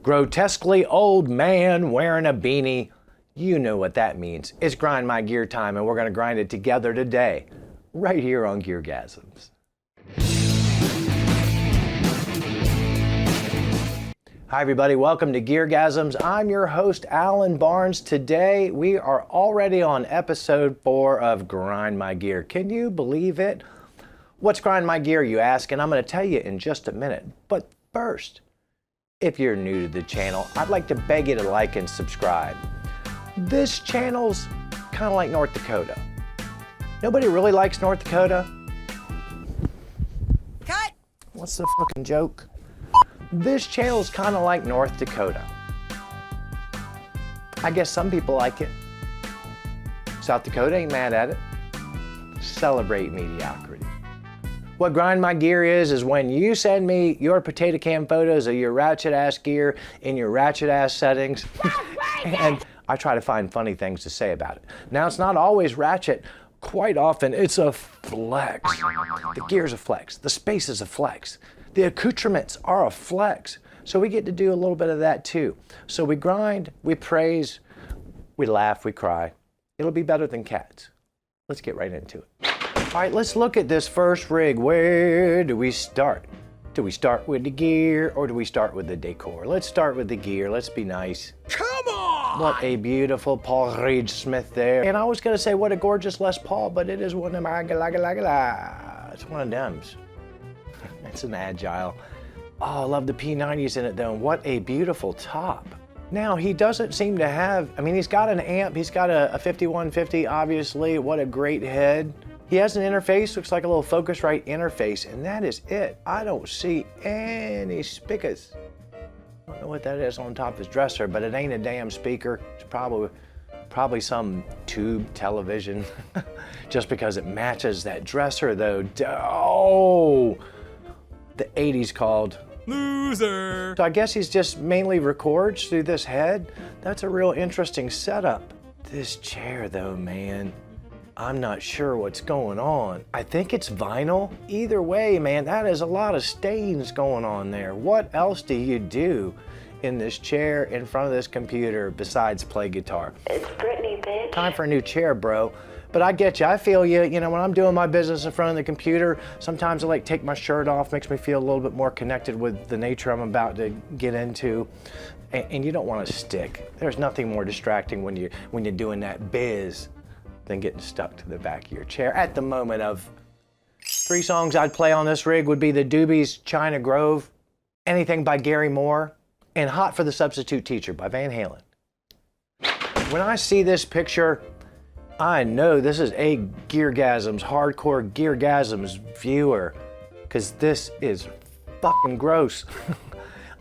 grotesquely old man wearing a beanie. You know what that means. It's Grind My Gear time, and we're going to grind it together today, right here on GearGasms. Hi everybody, welcome to GearGasms. I'm your host, Alan Barnes. Today we are already on episode 4 of Grind My Gear. Can you believe it? What's Grind My Gear, you ask? And I'm going to tell you in just a minute. But first, if you're new to the channel, I'd like to beg you to like and subscribe. This channel's kind of like North Dakota. Nobody really likes North Dakota. Cut! What's the fucking joke? This channel's kind of like North Dakota. I guess some people like it. South Dakota ain't mad at it. Celebrate mediocrity. What Grind My Gear is when you send me your potato can photos of your ratchet ass gear in your ratchet ass settings, and I try to find funny things to say about it. Now, it's not always ratchet. Quite often, it's a flex. The gear's a flex. The space is a flex. The accoutrements are a flex. So we get to do a little bit of that too. So we grind, we praise, we laugh, we cry. It'll be better than cats. Let's get right into it. All right, let's look at this first rig. Where do we start? Do we start with the gear or do we start with the decor? Let's start with the gear. Let's be nice. Come on! What a beautiful Paul Reed Smith there. And I was gonna say what a gorgeous Les Paul, but it is one of my, it's one of them's. It's an Agile. Oh, I love the P90s in it though. And what a beautiful top. Now, he doesn't seem to have, I mean, he's got an amp, he's got a 5150, obviously. What a great head. He has an interface, looks like a little Focusrite interface, and that is it. I don't see any speakers. I don't know what that is on top of his dresser, but it ain't a damn speaker. It's probably some tube television, just because it matches that dresser though. Oh! The 80s called Loser. So I guess he's just mainly records through this head. That's a real interesting setup. This chair though, man, I'm not sure what's going on. I think it's vinyl. Either way, man, that is a lot of stains going on there. What else do you do in this chair in front of this computer besides play guitar? It's Brittany, bitch. Time for a new chair, bro. But I get you, I feel you. You know, when I'm doing my business in front of the computer, sometimes I like take my shirt off, makes me feel a little bit more connected with the nature I'm about to get into. And you don't want to stick. There's nothing more distracting when you're doing that biz than getting stuck to the back of your chair. At the moment of 3 songs I'd play on this rig would be the Doobies' China Grove, anything by Gary Moore, and Hot for the Substitute Teacher by Van Halen. When I see this picture, I know this is a GearGasms, hardcore GearGasms viewer, because this is fucking gross.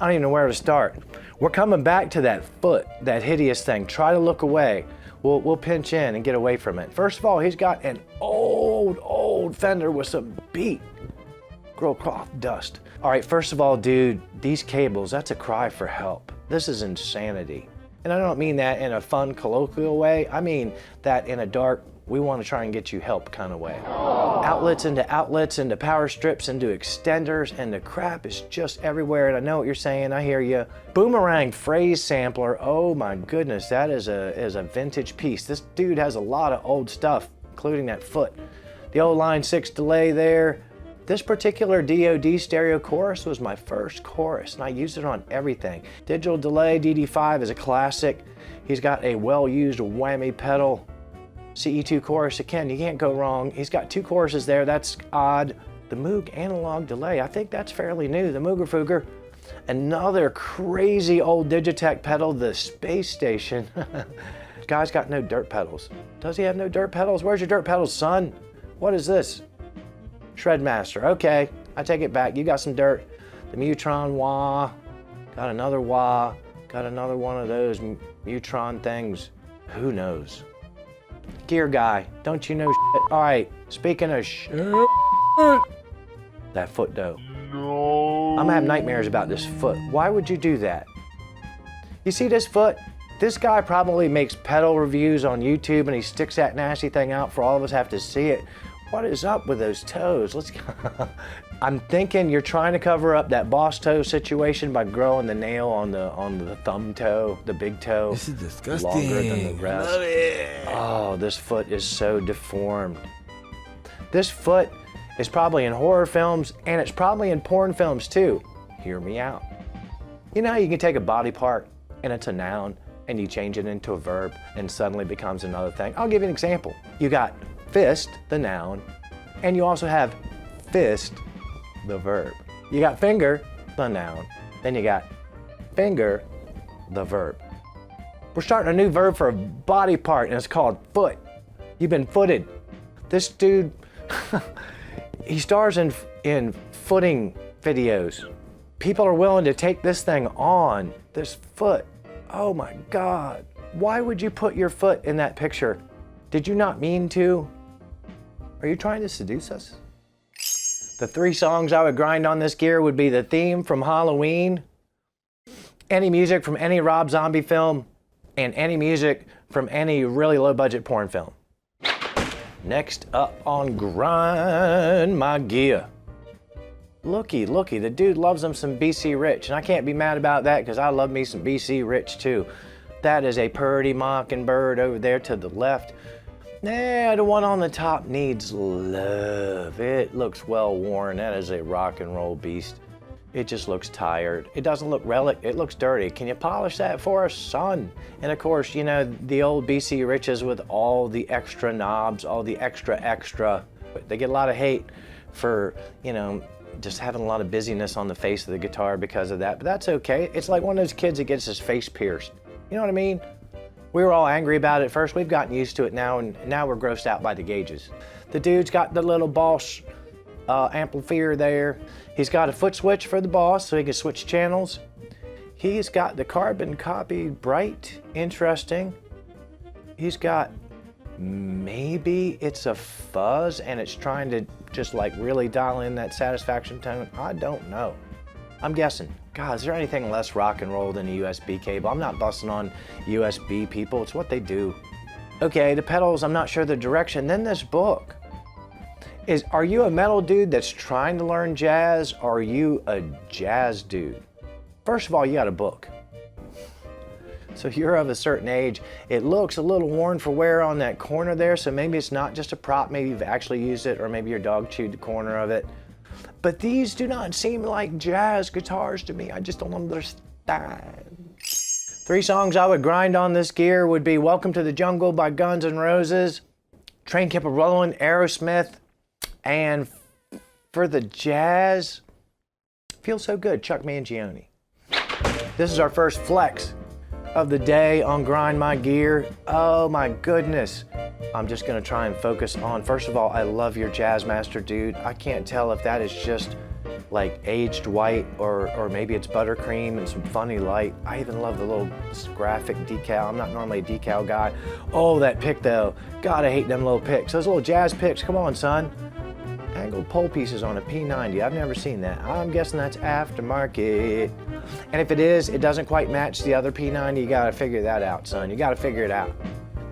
I don't even know where to start. We're coming back to that foot, that hideous thing. Try to look away. We'll pinch in and get away from it. First of all, he's got an old Fender with some beat Growcroft dust. All right, first of all, dude, these cables, that's a cry for help. This is insanity. And I don't mean that in a fun, colloquial way. I mean that in a dark, we want to try and get you help kind of way. Outlets, into power strips, into extenders, and the crap is just everywhere. And I know what you're saying, I hear you. Boomerang phrase sampler, oh my goodness, that is a vintage piece. This dude has a lot of old stuff, including that foot. The old Line 6 delay there. This particular DOD stereo chorus was my first chorus, and I used it on everything. Digital delay, DD5 is a classic. He's got a well-used whammy pedal. CE2 chorus, again, you can't go wrong. He's got 2 choruses there, that's odd. The Moog analog delay, I think that's fairly new, the Mooger Fooger. Another crazy old Digitech pedal, the Space Station. Guy's got no dirt pedals. Does he have no dirt pedals? Where's your dirt pedals, son? What is this? Shredmaster, okay, I take it back. You got some dirt. The Mutron wah, got another wah, got another one of those Mutron things. Who knows? Gear guy, don't you know shit? All right, speaking of shit, that foot though. No. I'm gonna have nightmares about this foot. Why would you do that? You see this foot? This guy probably makes pedal reviews on YouTube and he sticks that nasty thing out for all of us have to see it. What is up with those toes? I'm thinking you're trying to cover up that boss toe situation by growing the nail on the thumb toe, the big toe. This is disgusting. Longer than the rest. Love it. Oh, this foot is so deformed. This foot is probably in horror films, and it's probably in porn films too. Hear me out. You know how you can take a body part and it's a noun and you change it into a verb and suddenly it becomes another thing? I'll give you an example. You got fist, the noun, and you also have fist, the verb. You got finger, the noun, then you got finger, the verb. We're starting a new verb for a body part and it's called foot. You've been footed. This dude, he stars in footing videos. People are willing to take this thing on, this foot. Oh my God. Why would you put your foot in that picture? Did you not mean to? Are you trying to seduce us? The 3 songs I would grind on this gear would be the theme from Halloween, any music from any Rob Zombie film, and any music from any really low budget porn film. Next up on Grind My Gear. Looky, the dude loves him some BC Rich, and I can't be mad about that because I love me some BC Rich too. That is a purdy mockingbird over there to the left. Nah, the one on the top needs love. It looks well worn. That is a rock and roll beast. It just looks tired. It doesn't look relic, it looks dirty. Can you polish that for us, son? And of course, you know, the old BC Riches with all the extra knobs, all the extra. They get a lot of hate for, you know, just having a lot of busyness on the face of the guitar because of that, but that's okay. It's like one of those kids that gets his face pierced. You know what I mean? We were all angry about it at first. We've gotten used to it now, and now we're grossed out by the gauges. The dude's got the little Boss amplifier there. He's got a foot switch for the Boss so he can switch channels. He's got the carbon copy bright, interesting. He's got, maybe it's a fuzz and it's trying to just like really dial in that satisfaction tone. I don't know. I'm guessing. God, is there anything less rock and roll than a USB cable? I'm not busting on USB people. It's what they do. Okay, the pedals, I'm not sure the direction. Then this book. Are you a metal dude that's trying to learn jazz, or are you a jazz dude? First of all, you got a book. So you're of a certain age. It looks a little worn for wear on that corner there, so maybe it's not just a prop, maybe you've actually used it, or maybe your dog chewed the corner of it. But these do not seem like jazz guitars to me. I just don't understand. 3 songs I would grind on this gear would be Welcome to the Jungle by Guns N' Roses, Train Kept a-Rollin', Aerosmith, and for the jazz, Feels So Good, Chuck Mangione. This is our first flex of the day on Grind My Gear. Oh my goodness. I'm just gonna try and focus on, first of all, I love your Jazzmaster, dude. I can't tell if that is just like aged white or maybe it's buttercream and some funny light. I even love the little graphic decal. I'm not normally a decal guy. Oh, that pick though. God, I hate them little picks. Those little jazz picks, come on, son. Angled pole pieces on a P90. I've never seen that. I'm guessing that's aftermarket. And if it is, it doesn't quite match the other P90. You gotta figure that out, son. You gotta figure it out.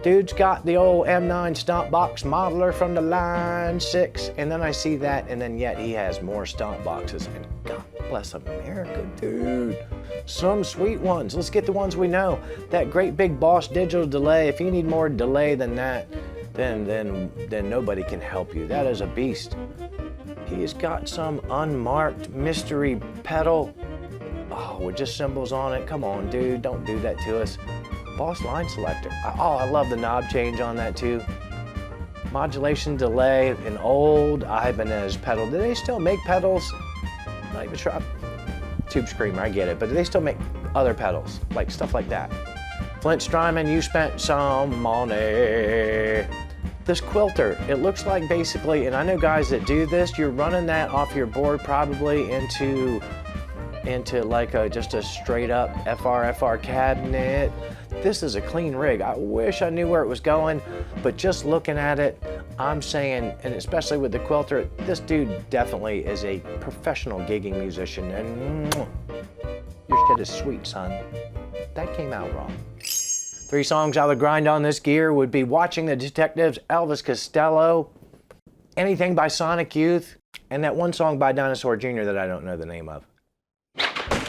Dude's got the old M9 stomp box modeler from the Line 6, and then I see that, and then yet he has more stomp boxes. And God bless America, dude. Some sweet ones. Let's get the ones we know. That great big Boss digital delay. If you need more delay than that, then nobody can help you. That is a beast. He's got some unmarked mystery pedal. Oh, with just symbols on it. Come on, dude, don't do that to us. Boss line selector. Oh, I love the knob change on that too. Modulation delay, an old Ibanez pedal. Do they still make pedals? Not even sure. Tube Screamer, I get it, but do they still make other pedals? Like stuff like that. Flint Strymon, you spent some money. This quilter, it looks like basically, and I know guys that do this, you're running that off your board probably into like just a straight up FR cabinet. This is a clean rig. I wish I knew where it was going, but just looking at it, I'm saying, and especially with the quilter, this dude definitely is a professional gigging musician, and your shit is sweet, son. That came out wrong. 3 songs I would grind on this gear would be Watching the Detectives, Elvis Costello, anything by Sonic Youth, and that one song by Dinosaur Jr. that I don't know the name of.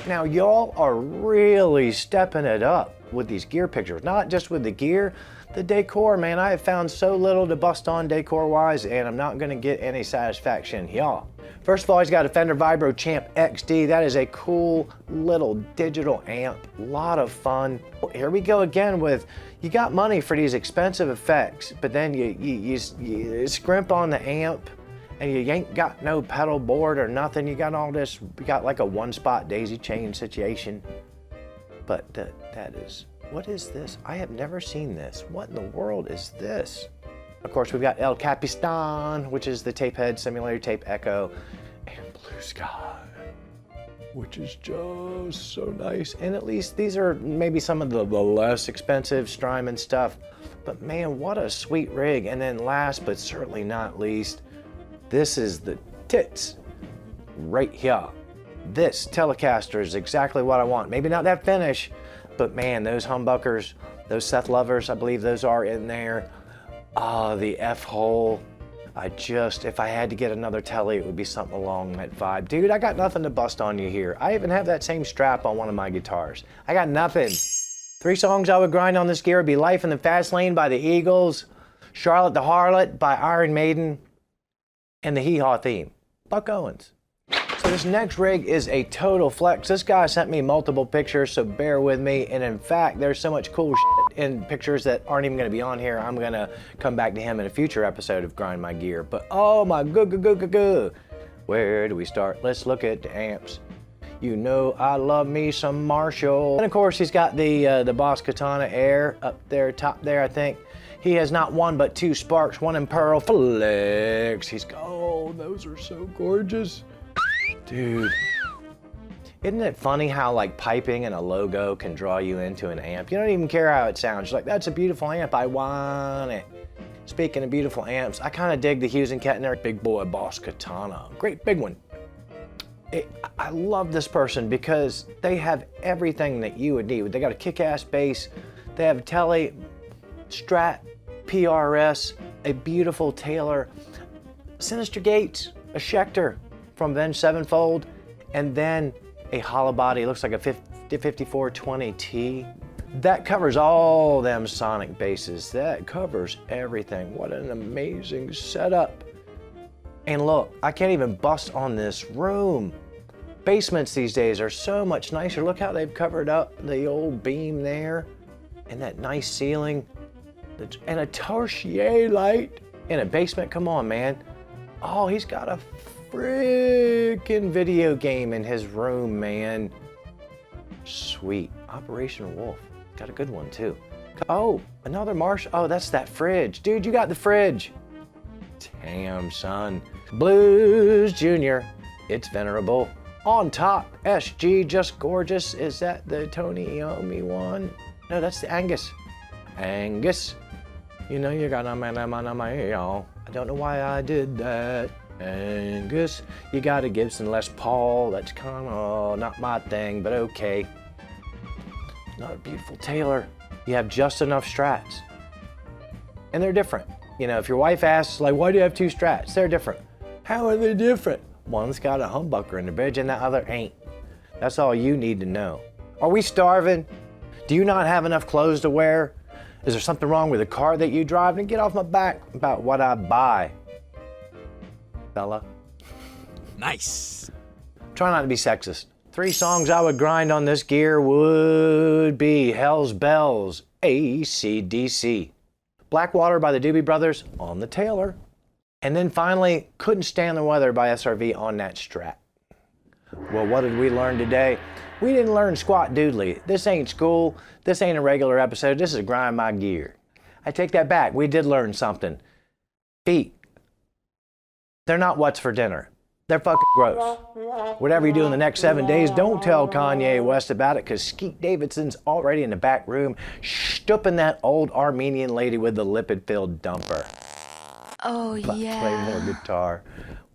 Now, y'all are really stepping it up with these gear pictures. Not just with the gear, the decor, man. I have found so little to bust on decor-wise, and I'm not gonna get any satisfaction, y'all. First of all, he's got a Fender Vibro Champ XD. That is a cool little digital amp. Lot of fun. Here we go again with, you got money for these expensive effects, but then you scrimp on the amp, and you ain't got no pedal board or nothing. You got all this, you got like a one-spot daisy chain situation. But that is, what is this? I have never seen this. What in the world is this? Of course, we've got El Capistan, which is the tape head simulator tape echo, and Blue Sky, which is just so nice. And at least these are maybe some of the less expensive Strymon stuff. But man, what a sweet rig. And then last but certainly not least, this is the tits right here. This Telecaster is exactly what I want. Maybe not that finish, but man, those humbuckers, those Seth Lovers, I believe those are in there. The F-hole. If I had to get another Tele, it would be something along that vibe. Dude, I got nothing to bust on you here. I even have that same strap on one of my guitars. I got nothing. 3 songs I would grind on this gear would be Life in the Fast Lane by the Eagles, Charlotte the Harlot by Iron Maiden, and the Hee Haw theme, Buck Owens. So this next rig is a total flex. This guy sent me multiple pictures, so bear with me. And in fact, there's so much cool shit in pictures that aren't even gonna be on here. I'm gonna come back to him in a future episode of Grind My Gear. But oh my good. Where do we start? Let's look at the amps. You know I love me some Marshall. And of course, he's got the Boss Katana Air up there, top there, I think. He has not one but 2 Sparks, one in Pearl Flex. Oh, those are so gorgeous. Dude, isn't it funny how like piping and a logo can draw you into an amp? You don't even care how it sounds. You're like, that's a beautiful amp, I want it. Speaking of beautiful amps, I kind of dig the Hughes & Kettner Big Boy Boss Katana. Great big one. I love this person because they have everything that you would need. They got a kick-ass bass, they have a Tele, Strat, PRS, a beautiful Taylor, Sinister Gates, a Schecter from Avenged Sevenfold, and then a hollow body. It looks like a 5420T. That covers all them sonic basses. That covers everything. What an amazing setup. And look, I can't even bust on this room. Basements these days are so much nicer. Look how they've covered up the old beam there, and that nice ceiling, and a Torchier light in a basement. Come on, man. Oh, he's got a freaking video game in his room, man. Sweet. Operation Wolf. Got a good one, too. Oh, another Marshall. Oh, that's that fridge. Dude, you got the fridge. Damn, son. Blues Jr. It's venerable. On top, SG, just gorgeous. Is that the Tony Iommi one? No, that's the Angus. Angus. You know you got a man, I don't know why I did that. Angus, you got a Gibson Les Paul. That's kind of not my thing, but okay. Not a beautiful Taylor. You have just enough Strats. And they're different. You know, if your wife asks, like, why do you have 2 Strats? They're different. How are they different? One's got a humbucker in the bridge and the other ain't. That's all you need to know. Are we starving? Do you not have enough clothes to wear? Is there something wrong with the car that you drive? And get off my back about what I buy, fella. Nice. Try not to be sexist. 3 songs I would grind on this gear would be Hell's Bells, AC/DC. Blackwater by the Doobie Brothers on the Taylor. And then finally, Couldn't Stand the Weather by SRV on that Strat. Well, what did we learn today? We didn't learn squat doodly. This ain't school. This ain't a regular episode. This is Grind My Gear. I take that back. We did learn something. Feet. They're not what's for dinner. They're fucking gross. Whatever you do in the next 7 days, don't tell Kanye West about it, because Skeet Davidson's already in the back room stooping that old Armenian lady with the lipid-filled dumper. Oh, yeah. Play more guitar.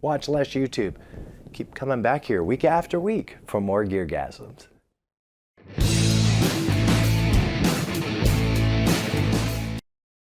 Watch less YouTube. Keep coming back here week after week for more GearGasms.